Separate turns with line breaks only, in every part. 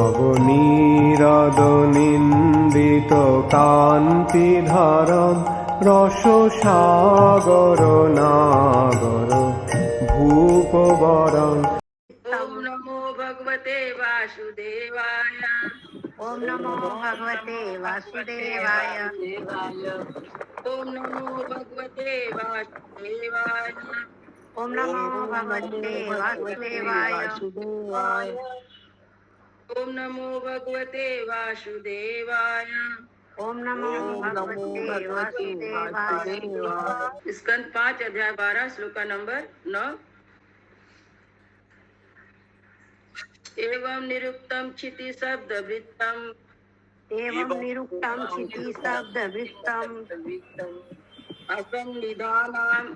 নবনীরদনিন্দিত কান্তিধারম রসসাগর নাগর ভূপবরং।
ओम नमो भगवते वासुदेवाय।
ओम नमो भगवते वासुदेवाय।
ओम नमो भगवते वासुदेवाय।
ओम नमो भगवते वासुदेवाय।
ओम नमो भगवते वासुदेवाय।
ओम नमो भगवते वासुदेवाय।
स्कंद 5 अध्याय 12 श्लोका नंबर 9। एवं निरुक्तम क्षिति शब्द वृत्तम।
एवं निरुक्तम क्षिति शब्द वृत्तम।
असंनिधानाम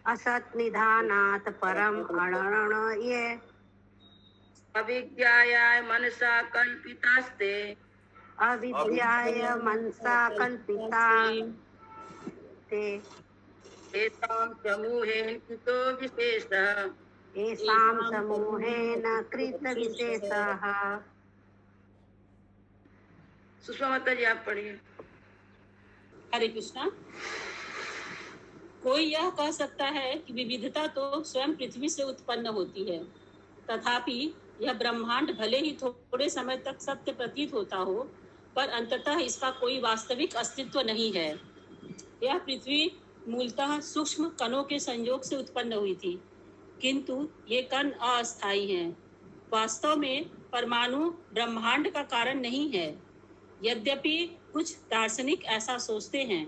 असत निधानात परम अणरणये।
अविद्यायाय मनसा कल्पितास्ते।
अविद्याय मनसा कल्पिता ते।
एतां समूहेन कृतो विशेषः।
एषां समूहेन कृत विशेषः।
सुषमा माता जी आप पढ़िए।
हरे कृष्णा। कोई यह कह सकता है कि विविधता तो स्वयं पृथ्वी से उत्पन्न होती है, तथापि यह ब्रह्मांड भले ही थोड़े समय तक सत्य प्रतीत होता हो, पर अंततः इसका कोई वास्तविक अस्तित्व नहीं है। यह पृथ्वी मूलतः सूक्ष्म कणों के संयोग से उत्पन्न हुई थी, किंतु ये कण अस्थायी हैं। वास्तव में परमाणु ब्रह्मांड का कारण नहीं है, यद्यपि कुछ दार्शनिक ऐसा सोचते हैं।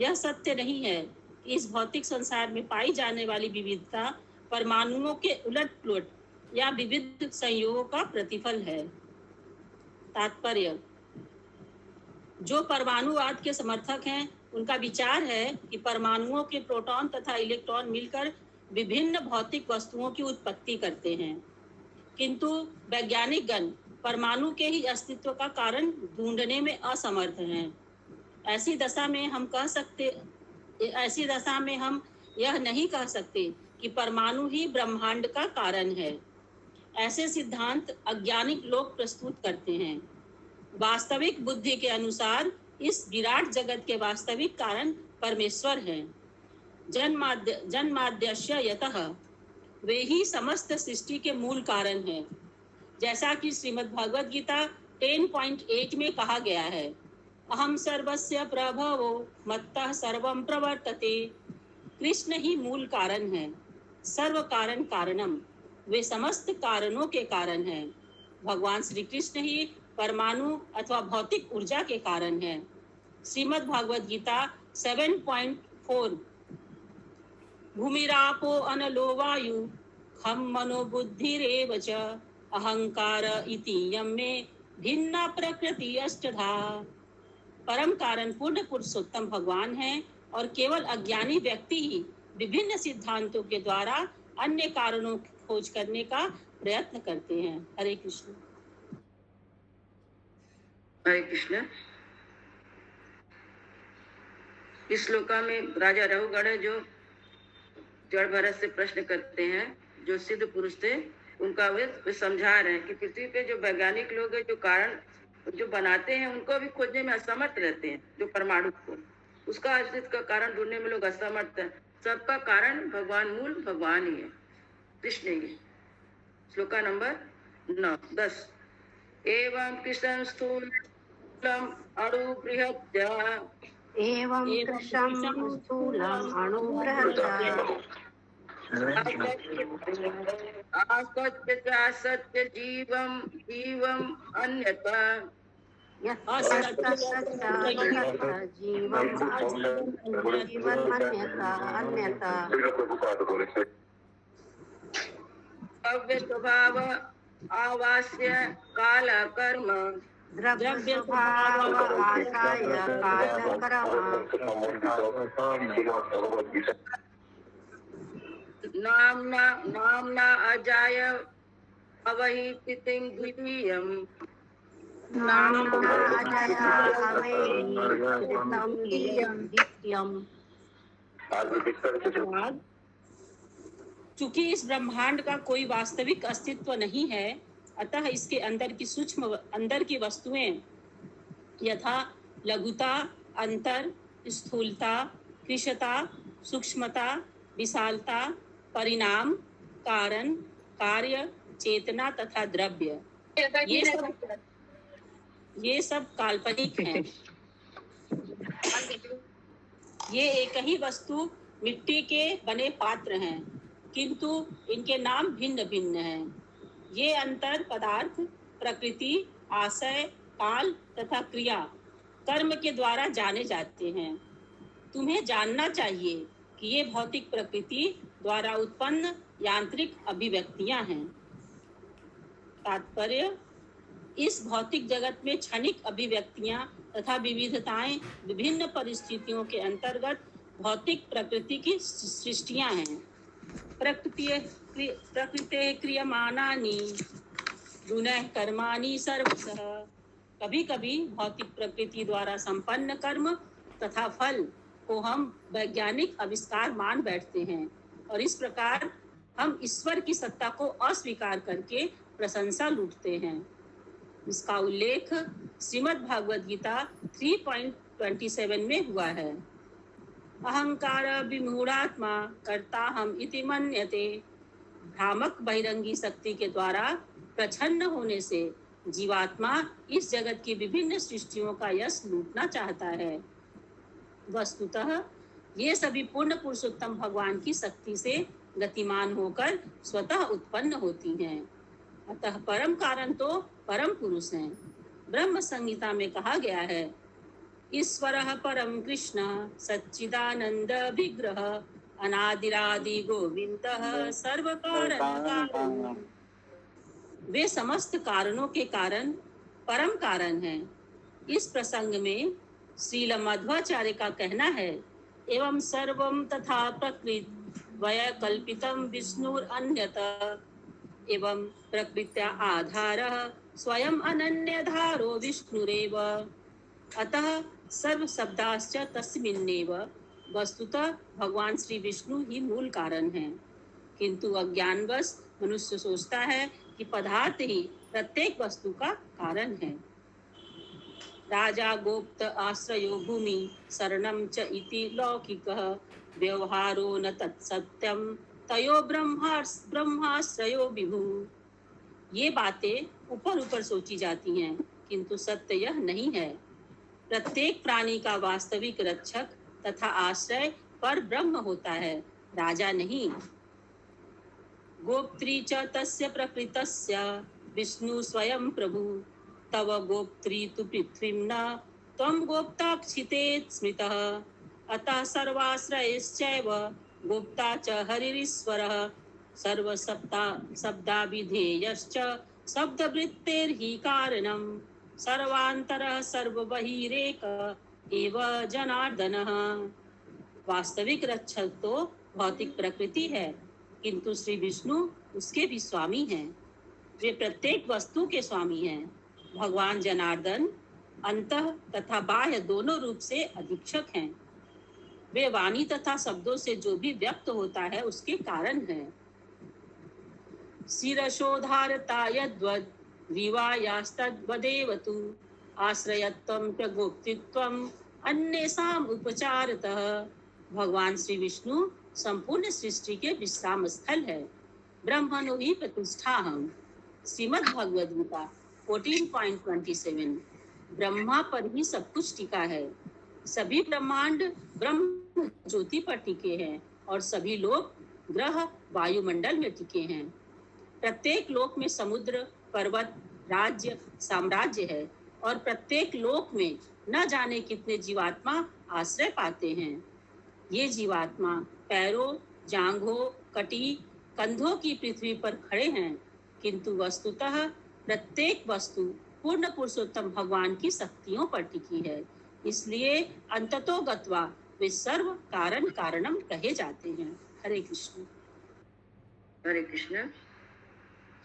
यह सत्य नहीं है कि इस भौतिक संसार में पाई जाने वाली विविधता परमाणुओं के उलट-पुलट या विविध संयोगों का प्रतिफल है। तात्पर्य: जो परमाणुवाद के समर्थक हैं, उनका विचार है कि परमाणुओं के प्रोटॉन तथा इलेक्ट्रॉन मिलकर विभिन्न भौतिक वस्तुओं की उत्पत्ति करते हैं, किंतु वैज्ञानिक गण परमाणु के ही अस्तित्व का कारण ढूंढने में असमर्थ हैं। ऐसी दशा में हम यह नहीं कह सकते कि परमाणु ही ब्रह्मांड का कारण है। ऐसे सिद्धांत अज्ञानिक लोग प्रस्तुत करते हैं। वास्तविक बुद्धि के अनुसार इस विराट जगत के वास्तविक कारण परमेश्वर हैं। जन्माद्यस्य यतः, वे ही समस्त सृष्टि के मूल कारण हैं। जैसा कि श्रीमद् भगवद गीता 10.8 में कहा गया है, अहम सर्वस्य प्रभवो मत्तः सर्वं प्रवर्तते। कृष्ण ही मूल कारण है, सर्व कारण कारणम, वे समस्त कारणों के कारण हैं। भगवान श्री कृष्ण ही परमाणु अथवा भौतिक ऊर्जा के कारण है। श्रीमद् भागवत गीता 7.4 भूमिरापो अनलो वायु खम मनो बुद्धिरेव च अहंकार इति यम्मे भिन्ना प्रकृति अष्टधा। परम कारण पूर्ण पुरुषोत्तम भगवान हैं और केवल अज्ञानी व्यक्ति ही विभिन्न सिद्धांतों के द्वारा अन्य कारणों की खोज करने का प्रयत्न करते हैं। हरे कृष्ण।
हरे कृष्ण। इस श्लोका में राजा रघुगण है जो जड़ भरत से प्रश्न करते हैं, जो सिद्ध पुरुष थे, उनका वे समझा रहे हैं कि पृथ्वी पे जो वैज्ञानिक लोग हैं, जो कारण जो बनाते हैं, उनको भी खोजने में असमर्थ रहते हैं। जो परमाणु को, उसका अस्तित्व का कारण ढूंढने में लोग असमर्थ हैं। सबका कारण भगवान, मूल भगवान ही है, कृष्ण ही है। श्लोका नंबर 10 एवं कृष्ण स्थूलम अणु बृहत्
एवं कृष्णं स्थूलम् अणु बृहत्
असत्य जीवम जीवम अन्यथा
अन्यथा
द्रव्य स्वभाव आवास्य काल कर्म
द्रव्य स्वभाव आशाय काल कर्म
नामना अजाय अवहितिं द्वितीयम्
नामना अजया अवहितिं द्वितीयम्
धन्यवाद। चूंकि इस ब्रह्मांड का कोई वास्तविक अस्तित्व नहीं है, अतः इसके अंदर की वस्तुएं यथा लघुता, अंतर, स्थूलता, कृशता, सूक्ष्मता, विशालता, परिणाम, कारण, कार्य, चेतना तथा द्रव्य, ये सब काल्पनिक हैं। ये एक ही वस्तु मिट्टी के बने पात्र हैं, किंतु इनके नाम भिन्न भिन्न हैं। ये अंतर पदार्थ, प्रकृति, आशय, काल तथा क्रिया, कर्म के द्वारा जाने जाते हैं। तुम्हें जानना चाहिए कि ये भौतिक प्रकृति द्वारा उत्पन्न यांत्रिक अभिव्यक्तियां हैं। तात्पर्य, इस भौतिक जगत में क्षणिक अभिव्यक्तियां तथा विविधताएं विभिन्न परिस्थितियों के अंतर्गत भौतिक प्रकृति की सृष्टियां हैं। प्रकृते क्रियमाणानि गुणः कर्माणि सर्वशः। कभी कभी भौतिक प्रकृति द्वारा संपन्न कर्म तथा फल को हम वैज्ञानिक आविष्कार मान बैठते हैं, और इस प्रकार हम ईश्वर की सत्ता को अस्वीकार करके प्रशंसा लूटते हैं। इसका उल्लेख श्रीमद् भागवत गीता 3.27 में हुआ है। अहंकार विमूढ़ात्मा कर्ता हम इति मन्यते। भ्रामक बहिरंगी शक्ति के द्वारा प्रछन्न होने से जीवात्मा इस जगत की विभिन्न सृष्टियों का यश लूटना चाहता है। वस्तुतः ये सभी पूर्ण पुरुषोत्तम भगवान की शक्ति से गतिमान होकर स्वतः उत्पन्न होती हैं। अतः परम कारण तो परम पुरुष हैं। ब्रह्म संहिता में कहा गया है, ईश्वरः परम कृष्ण सच्चिदानंद विग्रह अनादिरादि गोविंदः सर्व कारण। वे समस्त कारणों के कारण परम कारण हैं। इस प्रसंग में श्रील मध्वाचार्य का कहना है, एवं सर्वं तथा प्रकृत वय कल्पितम विष्णुर अन्यतः एवं प्रकृत्या आधारः स्वयं अनन्यधारो विष्णुरेव। अतः सर्व शब्दाश्च तस्मिन्नेव। वस्तुतः भगवान श्री विष्णु ही मूल कारण हैं, किंतु अज्ञानवश मनुष्य सोचता है कि पदार्थ ही प्रत्येक वस्तु का कारण है। राजा गोप्त आश्रयो भूमि शरणं च इति लौकिकः व्यवहारो न तत्सत्यम तयो ब्रह्माश्रयो विभु। ये बातें ऊपर ऊपर सोची जाती हैं, किंतु सत्य यह नहीं है। प्रत्येक प्राणी का वास्तविक रक्षक तथा आश्रय पर ब्रह्म होता है, राजा नहीं। गोप्त्री च तस्य प्रकृतस्य विष्णु स्वयं प्रभु तव गोप्त्री तु पृथ्वीं न त्वं गोप्ताक्षिते स्मृतः। अतः सर्वाश्रयश्चैव गोप्ता च हरिरीश्वरः सर्वशब्दाभिधेयश्च शब्दवृत्तेर्हि कारणं सर्वान्तरः सर्वबहिरेक एव जनार्दनः। वास्तविक रक्षक तो भौतिक प्रकृति है, किंतु श्री विष्णु उसके भी स्वामी हैं। वे प्रत्येक वस्तु के स्वामी हैं। भगवान जनार्दन अंतः तथा बाह्य दोनों रूप से अधीक्षक हैं। वे वाणी तथा शब्दों से जो भी व्यक्त होता है उसके कारण है। शिरशोधारता यद्वद् विवायास्तद्वदेव तु आश्रयत्वं प्रगोप्तित्वं अन्येषाम् उपचारतः। भगवान श्री विष्णु संपूर्ण सृष्टि के विश्राम स्थल है। ब्रह्मणो हि प्रतिष्ठाहम्। श्रीमद् भगवद गीता 14.27। ब्रह्मा पर ही सब कुछ टिका है। सभी ब्रह्मांड ब्रह्म ज्योति पर टिके हैं और सभी लोक ग्रह वायुमंडल में टिके हैं। प्रत्येक लोक में समुद्र, पर्वत, राज्य, साम्राज्य है और प्रत्येक लोक में न जाने कितने जीवात्मा आश्रय पाते हैं। ये जीवात्मा पैरों, जांघों, कटी, कंधों की पृथ्वी पर खड़े हैं, किंतु वस्तुतः प्रत्येक वस्तु पूर्ण पुरुषोत्तम भगवान की शक्तियों पर टिकी है। इसलिए अंततो गत्वा वे सर्व कारण कारणम कहे जाते हैं। हरे कृष्ण।
हरे कृष्ण।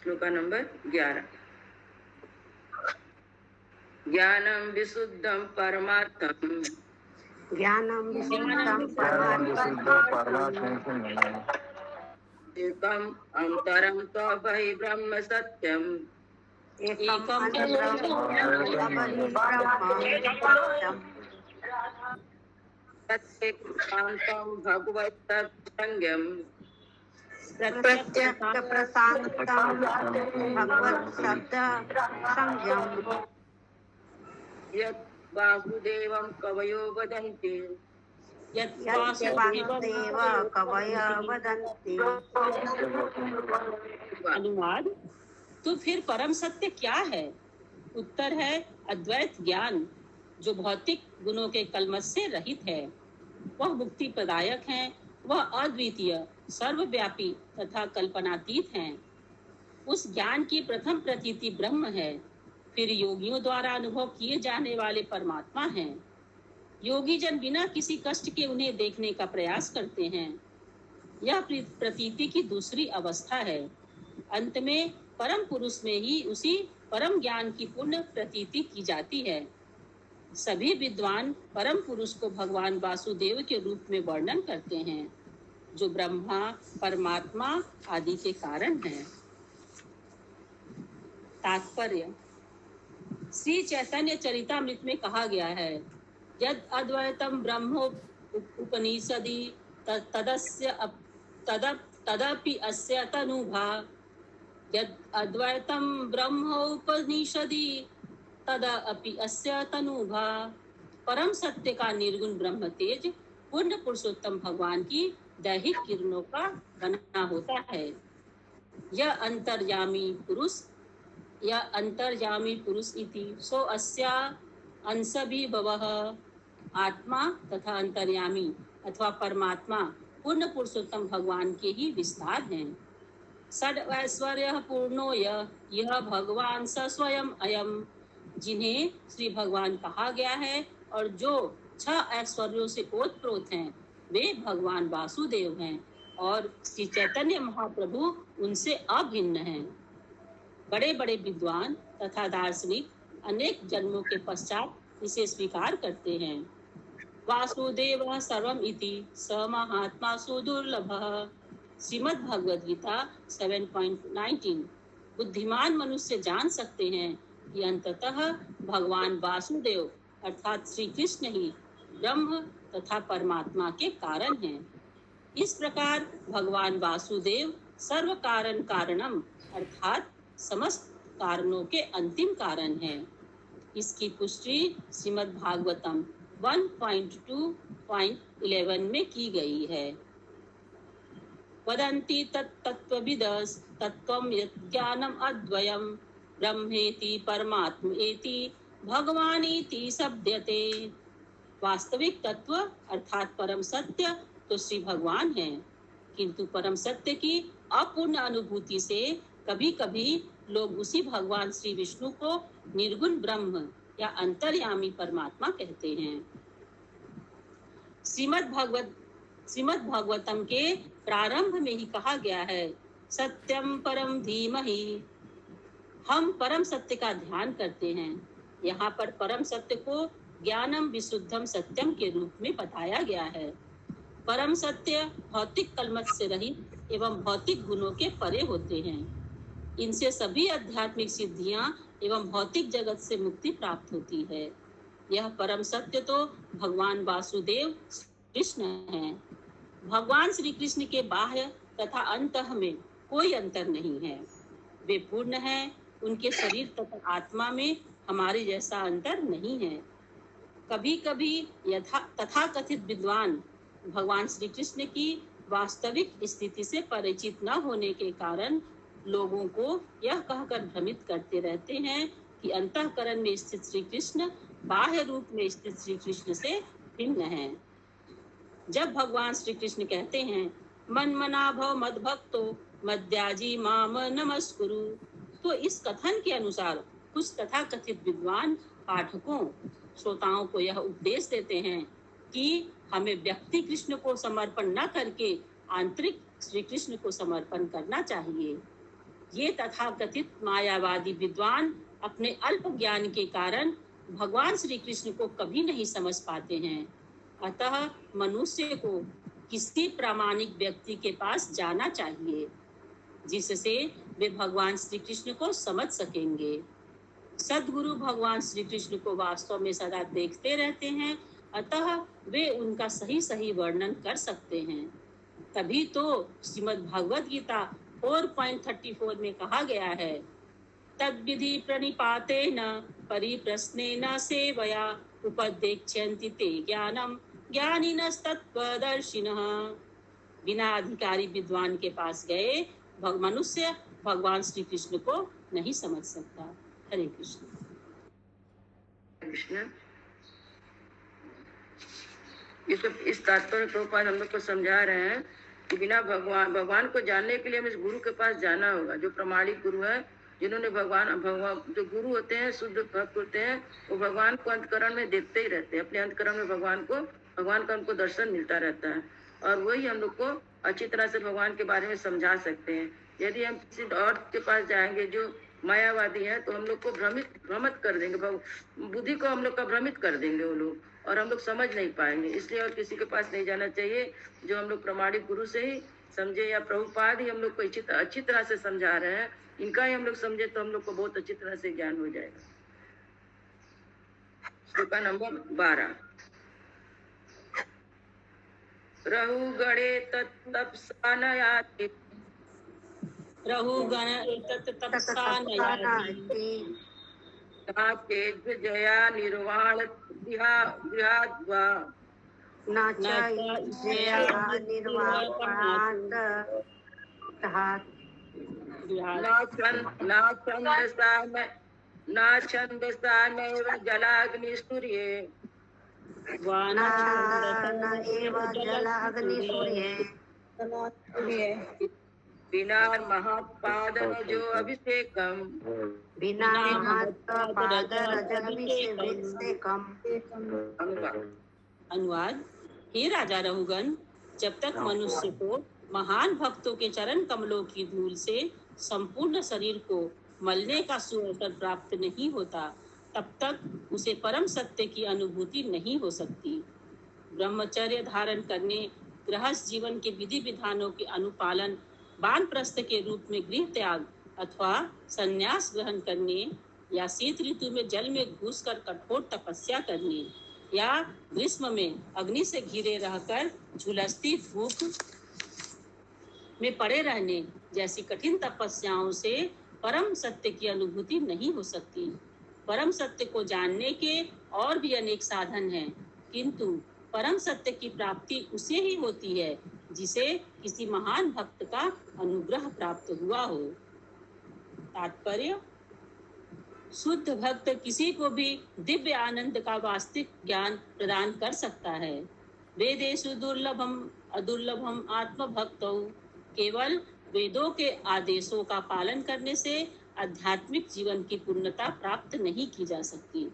श्लोका नंबर 11। ज्ञानम विशुद्धम परमार्थम
ज्ञानं विशुद्धं परमार्थं
एकम् अन्तरं त्वभि ब्रह्म सत्यम्
एकम् अन्तरं त्वभि ब्रह्म
प्रत्येकान्तं भगवत्तत्संज्ञम्
प्रत्यक्षप्रशान्तं भगवत्शब्दसंज्ञम्
यत् वासुदेवं कवयो वदन्ति
यत् वासुदेव कवयः वदन्ति।
अनुवाद। तो फिर परम सत्य क्या है? उत्तर है अद्वैत ज्ञान, जो भौतिक गुणों के कलमश से रहित है। वह मुक्ति प्रदायक है। वह अद्वितीय, सर्वव्यापी तथा कल्पनातीत है। उस ज्ञान की प्रथम प्रतीति ब्रह्म है। फिर योगियों द्वारा अनुभव किए जाने वाले परमात्मा हैं। योगी जन बिना किसी कष्ट के उन्हें देखने का प्रयास करते हैं। यह प्रतीति की दूसरी अवस्था है। अंत में परम पुरुष में ही उसी परम ज्ञान की पूर्ण प्रतीति की जाती है। सभी विद्वान परम पुरुष को भगवान वासुदेव के रूप में वर्णन करते हैं, जो ब्रह्मा, परमात्मा आदि के कारण हैं। तात्पर्य। श्री चैतन्य चरितामृत में कहा गया है, यद अद्वैतम ब्रह्मो उपनिषदि तदपि अस्य तनुभा। यद अद्वैतम ब्रह्मोपनिषदि तदपि अस्य तनुभा। परम सत्य का निर्गुण ब्रह्म तेज पूर्ण पुरुषोत्तम भगवान की दैहिक किरणों का बना होता है। यह अंतर्यामी पुरुष इति सो अस्या अंशभि भवः। आत्मा तथा अंतर्यामी अथवा परमात्मा पूर्ण पुरुषोत्तम भगवान के ही विस्तार हैं। षड ऐश्वर्य पूर्णो यह भगवान स स्वयं अयम। जिन्हें श्री भगवान कहा गया है और जो 6 ऐश्वर्यों से ओतप्रोत हैं, वे भगवान वासुदेव हैं और श्री चैतन्य महाप्रभु उनसे अभिन्न हैं। बड़े बड़े विद्वान तथा दार्शनिक अनेक जन्मों के पश्चात इसे स्वीकार करते हैं। वासुदेव सर्वम इति स महात्मा सुदुर्लभः। श्रीमद् भगवद गीता 7.19। बुद्धिमान मनुष्य जान सकते हैं कि अंततः भगवान वासुदेव अर्थात श्री कृष्ण ही ब्रह्म तथा परमात्मा के कारण हैं। इस प्रकार भगवान वासुदेव सर्व कारण कारणम अर्थात समस्त कारणों के अंतिम कारण हैं। इसकी पुष्टि श्रीमद् भागवतम 1.2.11 में की गई है। वदन्ति तत्त्वविदस् तत्त्वं यज्ञानम अद्वयम् ब्रह्मेति परमात्मेति भगवानीति शब्दते। वास्तविक तत्व अर्थात परम सत्य तो श्री भगवान हैं, किंतु परम सत्य की अपूर्ण अनुभूति से कभी कभी लोग उसी भगवान श्री विष्णु को निर्गुण ब्रह्म या अंतर्यामी परमात्मा कहते हैं। श्रीमद् भागवतम के प्रारंभ में ही कहा गया है, सत्यम परम धीमहि। हम परम सत्य का ध्यान करते हैं। यहाँ पर परम सत्य को ज्ञानम विशुद्धम सत्यम के रूप में बताया गया है। परम सत्य भौतिक कलमश से रहित एवं भौतिक गुणों के परे होते हैं। इनसे सभी आध्यात्मिक सिद्धियां एवं भौतिक जगत से मुक्ति प्राप्त होती है। यह परम सत्य तो भगवान वासुदेव कृष्ण हैं। भगवान श्री कृष्ण के बाह्य तथा अंतः में कोई अंतर नहीं है। वे पूर्ण हैं। उनके शरीर तथा आत्मा में हमारे जैसा अंतर नहीं है। कभी कभी तथाकथित विद्वान भगवान श्री कृष्ण की वास्तविक स्थिति से परिचित न होने के कारण लोगों को यह कहकर भ्रमित करते रहते हैं कि अंतःकरण में स्थित श्री कृष्ण बाह्य रूप में स्थित श्री कृष्ण से भिन्न हैं। जब भगवान श्री कृष्ण कहते हैं मन मना भव मद भक्तो मद्याजी माम नमस्कुरु, तो इस कथन के अनुसार कुछ तथाकथित विद्वान पाठकों श्रोताओं को यह उपदेश देते हैं कि हमें व्यक्ति कृष्ण को समर्पण न करके आंतरिक श्री कृष्ण को समर्पण करना चाहिए। ये तथाकथित मायावादी विद्वान अपने अल्प ज्ञान के कारण भगवान श्री कृष्ण को कभी नहीं समझ पाते हैं। अतः मनुष्य को किसी प्रामाणिक व्यक्ति के पास जाना चाहिए जिससे वे भगवान श्री कृष्ण को समझ सकेंगे। सद्गुरु भगवान श्री कृष्ण को वास्तव में सदा देखते रहते हैं, अतः वे उनका सही सही वर्णन कर सकते हैं। तभी तो श्रीमद् भागवत गीता 4.34 में कहा गया है, तद्विधि प्रणिपातेन परिप्रश्नेन सेवया उपदेक्ष्यन्ति ते ज्ञानम ज्ञानिनस्तत्त्वदर्शिनः। बिना अधिकारी विद्वान के पास गए मनुष्य भगवान श्री कृष्ण को नहीं समझ सकता। हरे कृष्ण।
कृष्ण इस तात्पर्य प्रभुपाद हम लोग को समझा रहे हैं कि बिना भगवान को जानने के लिए हमें गुरु के पास जाना होगा, जो प्रमाणिक गुरु है, जिन्होंने भगवान जो गुरु होते हैं, शुद्ध भक्त होते हैं, वो भगवान को अंतकरण में देखते ही रहते हैं। अपने अंतकरण में भगवान का उनको दर्शन मिलता रहता है, और वही हम लोग को अच्छी तरह से भगवान के बारे में समझा सकते हैं। यदि हम किसी और के पास जाएंगे जो मायावादी है, तो हम लोग को भ्रमित कर देंगे, बुद्धि को हम लोग का भ्रमित कर देंगे वो लोग, और हम लोग समझ नहीं पाएंगे। इसलिए और किसी के पास नहीं जाना चाहिए, जो हम लोग प्रमाणिक गुरु से ही समझे, या प्रभुपाद ही हम लोग को अच्छी तरह से समझा रहे हैं, इनका ही हम लोग समझे तो हम लोग को बहुत अच्छी तरह से ज्ञान हो जाएगा। श्लोक नंबर 12। रहु गणे तत्तपसा नयाति,
रहु गण तपसा नयाति,
जया निर्वाण गृहाद्वा,
न जया निर्वाणात्
न छन्दसा नैव जलाग्निसूर्ये,
न एव जलाग्निसूर्ये,
बिना महत्पादरजो अभिषेकम्,
बिना महत्पादरजोऽभिषेकम्।
अनुवाद। हे राजा रहुगण, जब तक मनुष्य को महान भक्तों के चरण कमलों की धूल से संपूर्ण शरीर को मलने का सुअवसर प्राप्त नहीं होता, तब तक उसे परम सत्य की अनुभूति नहीं हो सकती। ब्रह्मचर्य धारण करने, गृहस्थ जीवन के विधि विधानों के अनुपालन, वानप्रस्थ के रूप में गृह त्याग अथवा संन्यास ग्रहण करने, या शीत ऋतु में जल में घुसकर कठोर तपस्या करने, या ग्रीष्म में अग्नि से घिरे रहकर झुलसती धूप में पड़े रहने जैसी कठिन तपस्याओं से परम सत्य की अनुभूति नहीं हो सकती। परम सत्य को जानने के और भी अनेक साधन हैं, किंतु परम सत्य की प्राप्ति उसे ही होती है जिसे किसी महान भक्त का अनुग्रह प्राप्त हुआ हो। तात्पर्य: शुद्ध भक्त किसी को भी दिव्य आनंद का वास्तविक ज्ञान प्रदान कर सकता है। वेदेषु दुर्लभम अदुर्लभम आत्मभक्तौ, केवल वेदों के आदेशों का पालन करने से आध्यात्मिक जीवन की पूर्णता प्राप्त नहीं की जा सकती।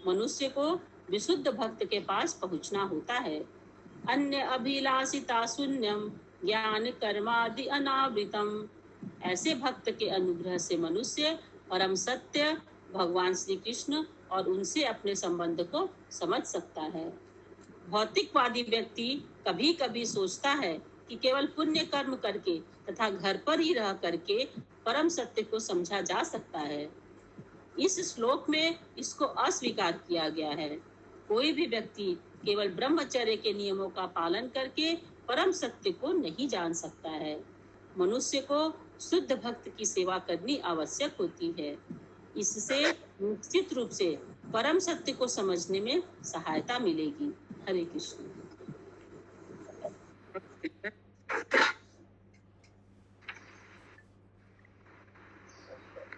मनुष्य को विशुद्ध भक्त के पास पहुंचना होता है। अन्य अभिलाषिता शून्यम ज्ञान कर्मादि अनावृतम, ऐसे भक्त के अनुग्रह से मनुष्य परम सत्य भगवान श्री कृष्ण और उनसे अपने संबंध को समझ सकता है। भौतिकवादी व्यक्ति कभी कभी सोचता है कि केवल पुण्य कर्म करके तथा घर पर ही रह करके परम सत्य को समझा जा सकता है। इस श्लोक में इसको अस्वीकार किया गया है। कोई भी व्यक्ति केवल ब्रह्मचर्य के नियमों का पालन करके परम सत्य को नहीं जान सकता है। मनुष्य को शुद्ध भक्त की सेवा करनी आवश्यक होती है। इससे निश्चित रूप से परम सत्य को समझने में सहायता मिलेगी। हरे कृष्ण।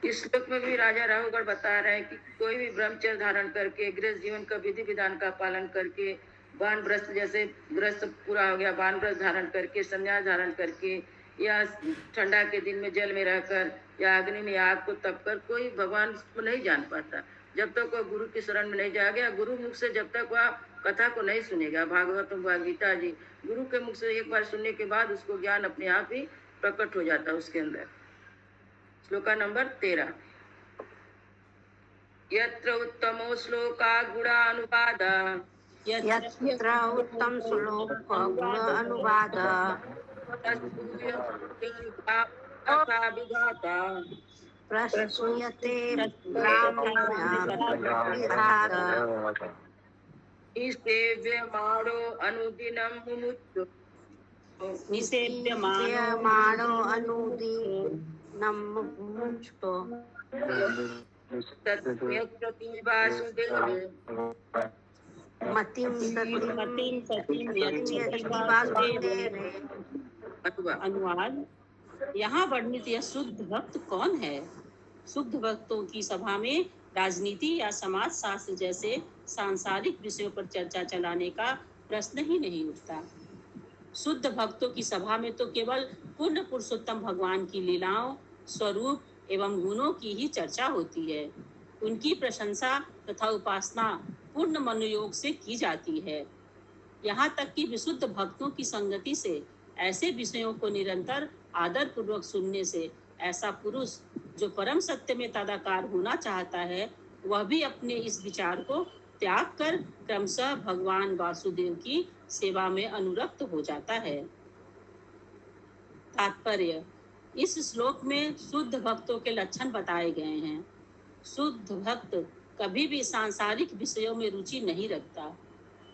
इस श्लोक में भी राजा राहुगढ़ बता रहे हैं कि कोई भी ब्रह्मचर्य धारण करके, गृहस्थ जीवन का विधि विधान का पालन करके, वानप्रस्थ जैसे गृहस्थ पूरा हो गया, वानप्रस्थ धारण करके, संन्यास धारण करके, या ठंडा के दिन में जल में रहकर या अग्नि में आग को तप कर कोई भगवान को नहीं जान पाता। जब तक वह गुरु की शरण में नहीं जाएगा, गुरु मुख से जब तक वह कथा को नहीं सुनेगा, भागवत गीता जी गुरु के मुख से एक बार सुनने के बाद उसको ज्ञान अपने आप ही प्रकट हो जाता है उसके अंदर। श्लोक नंबर 13। यत्र उत्तमो श्लोका गुणानुवादा,
यत्र उत्तम श्लोक गुण अनुवाद
तथा विधाता
प्रस्तूयते ब्राह्मण विधात
सेव्यमाणो अनुदिनं मुमुक्षु
निसेव्यमाणो अनुदिनं मुमुक्षु
तत्प्रति वासुदेवे
मतिं सतिं यति वासुदेवे।
अनुवाद। यहाँ वर्णित यह शुद्ध भक्त कौन है? शुद्ध भक्तों की सभा में राजनीति या समाज शास्त्र जैसे सांसारिक विषयों पर चर्चा चलाने का प्रश्न ही नहीं उठता। शुद्ध भक्तों की सभा में तो केवल पूर्ण पुरुषोत्तम भगवान की लीलाओं, स्वरूप एवं गुणों की ही चर्चा होती है। उनकी प्रशंसा तथा उपासना पूर्ण मनोयोग से की जाती है। यहाँ तक कि विशुद्ध भक्तों की संगति से ऐसे विषयों को निरंतर आदर पूर्वक सुनने से ऐसा पुरुष जो परम सत्य में तदाकार होना चाहता है, वह भी अपने इस विचार को त्याग कर क्रमशः भगवान वासुदेव की सेवा में अनुरक्त हो जाता है। तात्पर्य: इस श्लोक में शुद्ध भक्तों के लक्षण बताए गए हैं। शुद्ध भक्त कभी भी सांसारिक विषयों में रुचि नहीं रखता।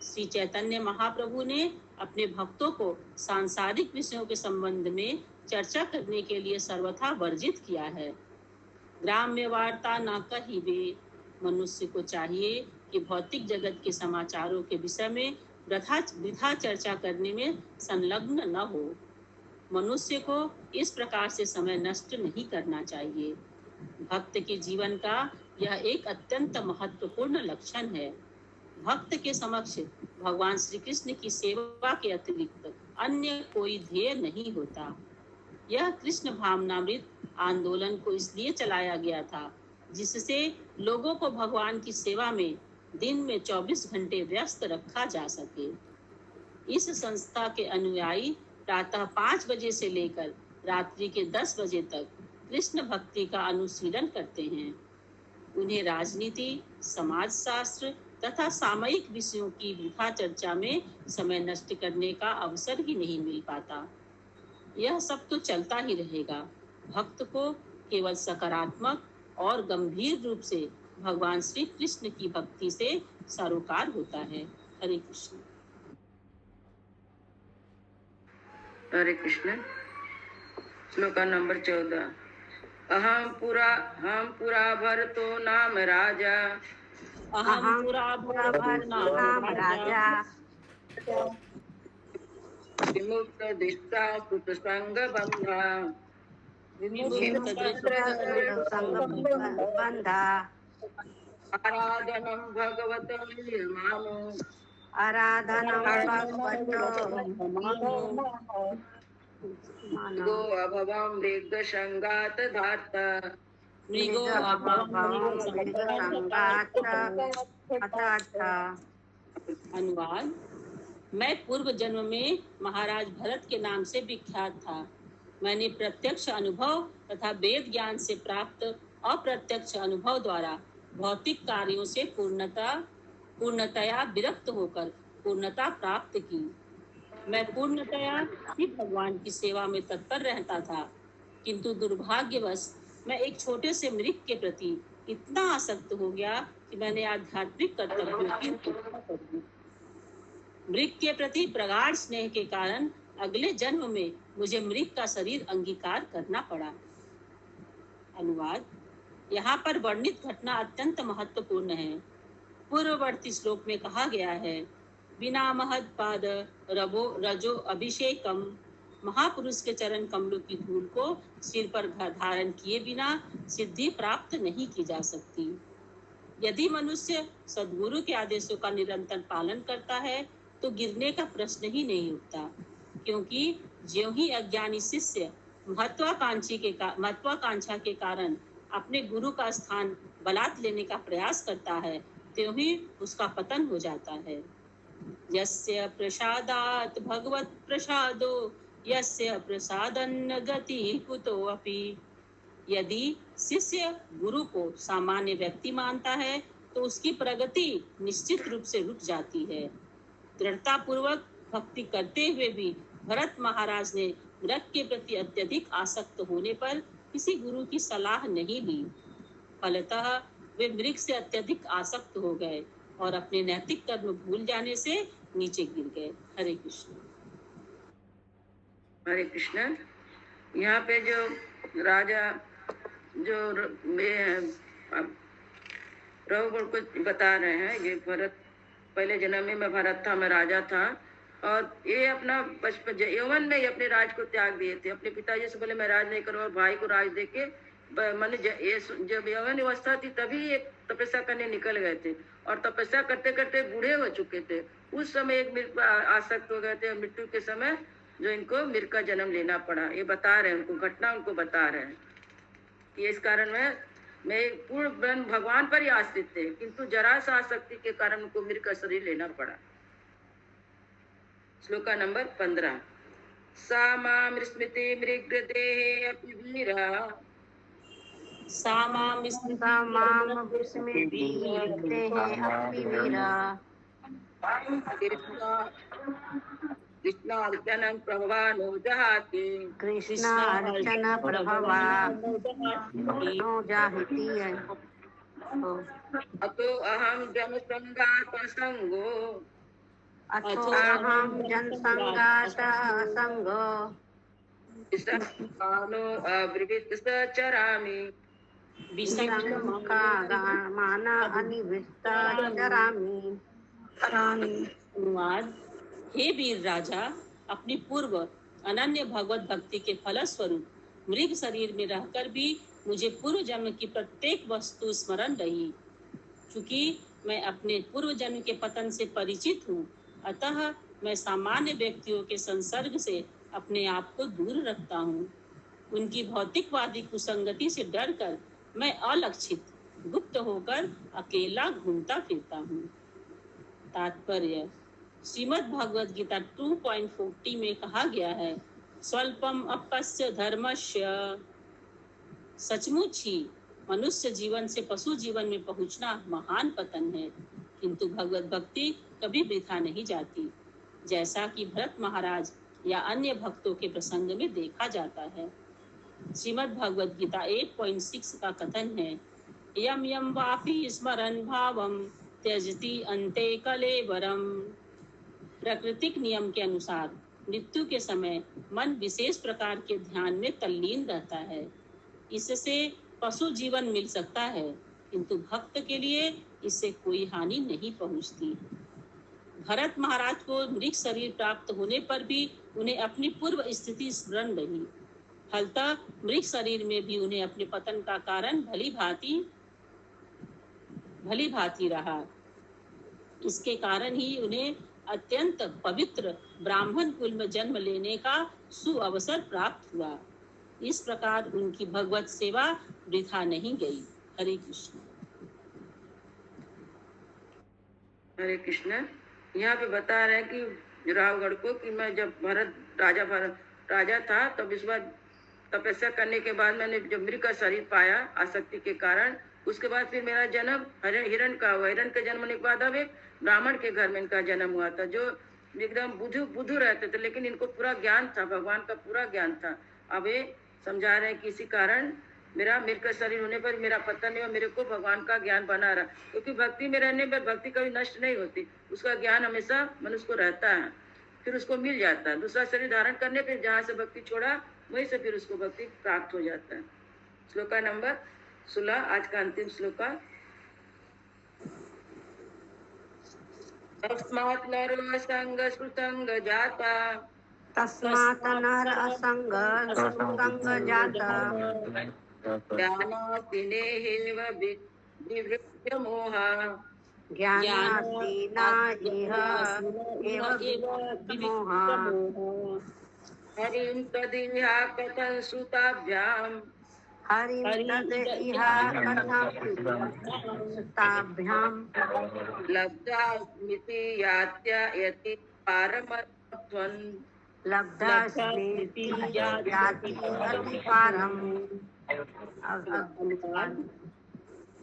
श्री चैतन्य महाप्रभु ने अपने भक्तों को सांसारिक विषयों के संबंध में चर्चा करने के लिए सर्वथा वर्जित किया है। ग्राम्य वार्ता न कहिबे। मनुष्य को चाहिए कि भौतिक जगत के समाचारों के विषय में वृथा चर्चा करने में संलग्न न हो। मनुष्य को इस प्रकार से समय नष्ट नहीं करना चाहिए। भक्त के जीवन का यह एक अत्यंत महत्वपूर्ण लक्षण है। भक्त के समक्ष भगवान श्री कृष्ण की सेवा के अतिरिक्त अन्य कोई ध्येय नहीं होता। यह कृष्ण भावनामृत आंदोलन को इसलिए चलाया गया था जिससे लोगों को भगवान की सेवा में दिन में 24 घंटे व्यस्त रखा जा सके। इस संस्था के अनुयायी प्रातः 5 बजे से लेकर रात्रि के 10 बजे तक कृष्ण भक्ति का अनुशीलन करते हैं। उन्हें राजनीति, समाजशास्त्र तथा सामयिक विषयों की वृथा चर्चा में समय नष्ट करने का अवसर ही नहीं मिल पाता। यह सब तो चलता ही रहेगा। भक्त को केवल सकारात्मक और गंभीर रूप से भगवान श्री कृष्ण की भक्ति से सरोकार होता है। हरे कृष्ण।
हरे कृष्ण। श्लोक नंबर 14। अहम पुरा भरतो नाम राजा।
अहं पुरा नाम राजा
विमुक्त दृष्टा कुत संग बंधा।
बंधा
आराधनम भगवत मानो।
आराधनं भगवतो
गो अभवं वेग संगात धार्ता।
मृगो अभवं संगात अथार्था।
अनुवाद। मैं पूर्व जन्म में महाराज भरत के नाम से विख्यात था। मैंने प्रत्यक्ष अनुभव तथा वेद ज्ञान से प्राप्त अप्रत्यक्ष अनुभव द्वारा भौतिक कार्यों से पूर्णतया विरक्त होकर पूर्णता प्राप्त की। मैं पूर्णतया ही भगवान की सेवा में तत्पर रहता था, किंतु दुर्भाग्यवश मैं एक छोटे से मृग के प्रति इतना आसक्त हो गया कि मैंने आध्यात्मिक कर्तव्यों की उपेक्षा कर दी। मृग के प्रति प्रगाढ़ स्नेह के कारण अगले जन्म में मुझे मृग का शरीर अंगीकार करना पड़ा। अनुवाद। यहाँ पर वर्णित घटना अत्यंत महत्वपूर्ण है। पूर्ववर्ती श्लोक में कहा गया है, बिना महद पाद रजो अभिषेकम। महापुरुष के चरण कमलों की धूल को सिर पर धारण किए बिना सिद्धि प्राप्त नहीं की जा सकती। यदि मनुष्य सद्गुरु के आदेशों का निरंतर पालन करता है तो गिरने का प्रश्न ही नहीं उठता, क्योंकि ज्यों ही अज्ञानी शिष्य महत्वाकांक्षा के कारण अपने गुरु का स्थान बलात् लेने का प्रयास करता है, त्यों ही उसका पतन हो जाता है। यस्य प्रसादात् भगवत प्रसादो यस्य प्रसादन्न गति कुतो अपि। यदि शिष्य गुरु को सामान्य व्यक्ति मानता है तो उसकी प्रगति निश्चित रूप से रुक जाती है। दृढ़ता पूर्वक भक्ति करते हुए भी भरत महाराज ने मृग के प्रति अत्यधिक आसक्त होने पर किसी गुरु की सलाह नहीं ली। फलतः वे मृग से अत्यधिक आसक्त हो गए और अपने नैतिक कर्म भूल जाने से नीचे गिर गए। हरे कृष्ण।
हरे कृष्ण। यहाँ पे जो राजा जो रघुगण को बता रहे हैं, ये भरत पहले जन्म में मैं भरत था, मैं राजा था, और ये अपना बचपन यौवन में ही अपने राज को त्याग दिए थे। अपने पिताजी से बोले मैं राज नहीं करूँ, और भाई को राज देके मन ये जब यौवन अवस्था थी तभी ये तपस्या करने निकल गए थे, और तपस्या करते करते बूढ़े हो चुके थे। उस समय एक मृग आसक्त हो गए थे, मृत्यु के समय जो इनको मृग का जन्म लेना पड़ा। ये बता रहे हैं, उनको घटना उनको बता रहे हैं कि इस कारण मैं पूर्ण ब्रह्म भगवान पर ही आश्रित थे, किंतु जरा सा आसक्ति के कारण उनको मृग का शरीर लेना पड़ा। श्लोका नंबर 15। सा माम स्मृति मृगदेहे अपि वीरा
सामाम विस्मृतिर्देहे अपि वीरा
कृष्णार्चनं प्रभवानो जहाति
कृष्णार्चन प्रभवानो जाहिति।
अतो अहं जनसंगात असंगो
अथो अहं जनसंगात असंगो
विसंगानो अब्रवीत सचरामि
विसंगामान अनिवृत्ता चरामि।
अनुवाद। हे वीर राजा, अपनी पूर्व अनन्य भगवत भक्ति के फलस्वरूप मृग शरीर में रहकर भी मुझे पूर्व जन्म की प्रत्येक वस्तु स्मरण रही। चूंकि मैं अपने पूर्व जन्म के पतन से परिचित हूँ, अतः मैं सामान्य व्यक्तियों के संसर्ग से अपने आप को दूर रखता हूँ। उनकी भौतिकवादी कुसंगति से डरकर मैं अलक्षित गुप्त होकर अकेला घूमता फिरता हूँ। तात्पर्य। श्रीमद् भगवद गीता 2.40 में कहा गया है, स्वल्पम अपस्य धर्मस्य। सचमुच ही मनुष्य जीवन से पशु जीवन में पहुंचना महान पतन है, किंतु भगवत भक्ति कभी वृथा नहीं जाती, जैसा कि भरत महाराज या अन्य भक्तों के प्रसंग में देखा जाता है। श्रीमद् भगवद गीता 8.6 का कथन है, यम यम वापि स्मरन् भावम त्यजति अन्ते कलेवरम। प्राकृतिक नियम के अनुसार मृत्यु के समय मन विशेष प्रकार के ध्यान में तल्लीन रहता है। इससे पशु जीवन मिल सकता है, किंतु भक्त के लिए इससे कोई हानि नहीं पहुंचती। भरत महाराज को मृग शरीर प्राप्त होने पर भी उन्हें अपनी पूर्व स्थिति स्मरण रही। फलतः मृग शरीर में भी उन्हें अपने पतन का कारण भली भांति रहा। इसके कारण ही उन्हें अत्यंत पवित्र ब्राह्मण कुल में जन्म लेने का सुअवसर प्राप्त हुआ। इस प्रकार उनकी भगवत सेवा वृथा नहीं गई। हरे कृष्ण।
हरे कृष्ण। यहाँ पे बता रहे हैं कि रावगढ़ को कि मैं जब भरत राजा था, तब इस बार तपस्या करने के बाद मैंने जब मृग का शरीर पाया आसक्ति के कारण, उसके बाद फिर मेरा जन्म हिरण का हुआ। हिरण के जन्म होने के बाद अब एक ब्राह्मण के घर में इनका जन्म हुआ था, जो एकदम बुद्धू रहते थे, लेकिन इनको पूरा ज्ञान था, भगवान का पूरा ज्ञान था। अब ये समझा रहे हैं कि इसी कारण मेरा मृग का शरीर होने पर मेरा पतन नहीं हुआ, मेरे को भगवान का ज्ञान बना रहा, क्योंकि भक्ति में रहने पर भक्ति कभी नष्ट नहीं होती, उसका ज्ञान हमेशा मनुष्य को रहता है, फिर उसको मिल जाता है। दूसरा शरीर धारण करने पर जहाँ से भक्ति छोड़ा वहीं से फिर उसको भक्ति प्राप्त हो जाता है। श्लोका नंबर 16, आज का अंतिम श्लोका। तस्मात् नर असंग सुसंग जाता
तस्मात् नर असंग सुसंग जाता
ज्ञानातिनेहेव विवृत्य मोहा
ज्ञानासीना इह एव मोहा
हरिं तदिहा कथं सुताभ्याम्
हरिं तदिहा कथं सुताभ्याम्
लब्धा स्मृति याति पारमत्वं
लब्धा स्मृति याति पारम।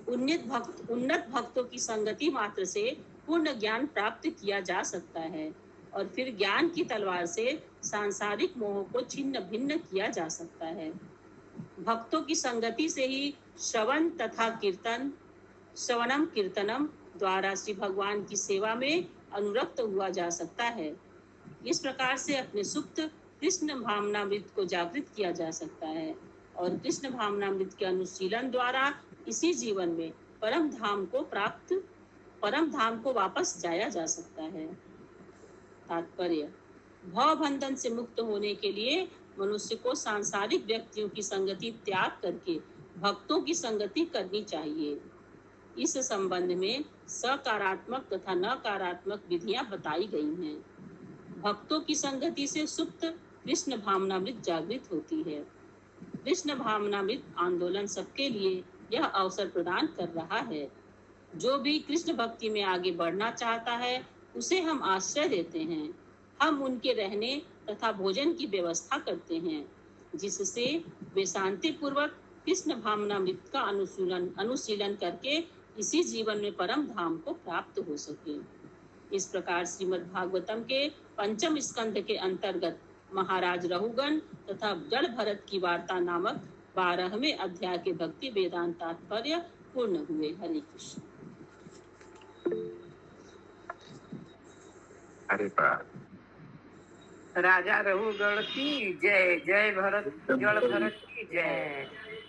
उन्नत भक्तों की संगति मात्र से पूर्ण ज्ञान प्राप्त किया जा सकता है और फिर ज्ञान की तलवार से सांसारिक मोह को छिन्न भिन्न किया जा सकता है। भक्तों की संगति से ही श्रवणम कीर्तनम द्वारा श्री भगवान की सेवा में अनुरक्त हुआ जा सकता है। इस प्रकार से अपने सुप्त कृष्ण भावनामृत को जागृत किया जा सकता है और कृष्ण भावनामृत के अनुशीलन द्वारा इसी जीवन में परम धाम को वापस जाया जा सकता है। तात्पर्य: भव बंधन से मुक्त होने के लिए मनुष्य को सांसारिक व्यक्तियों की संगति त्याग करके भक्तों की संगति करनी चाहिए। इस संबंध में सकारात्मक तथा नकारात्मक विधियां बताई गई हैं। भक्तों की संगति से सुप्त कृष्ण भावनामृत जागृत होती है। कृष्ण भावनामृत आंदोलन सबके लिए यह अवसर प्रदान कर रहा है। जो भी कृष्ण भक्ति में आगे बढ़ना चाहता है उसे हम आश्रय देते हैं। हम उनके रहने तथा भोजन की व्यवस्था करते हैं, जिससे वे शांति पूर्वक कृष्ण भावनामृत का अनुशीलन करके इसी जीवन में परम धाम को प्राप्त हो सके। इस प्रकार श्रीमद् भागवतम के 5वें स्कंध के अंतर्गत महाराज रहुगण तथा जड़ भरत की वार्ता नामक 12वें अध्याय के भक्ति वेदांत तात्पर्य पूर्ण हुए। हरे कृष्ण।
हरे पार।
राजा रहुगण की जय। जय भरत, जड़ भरत की जय।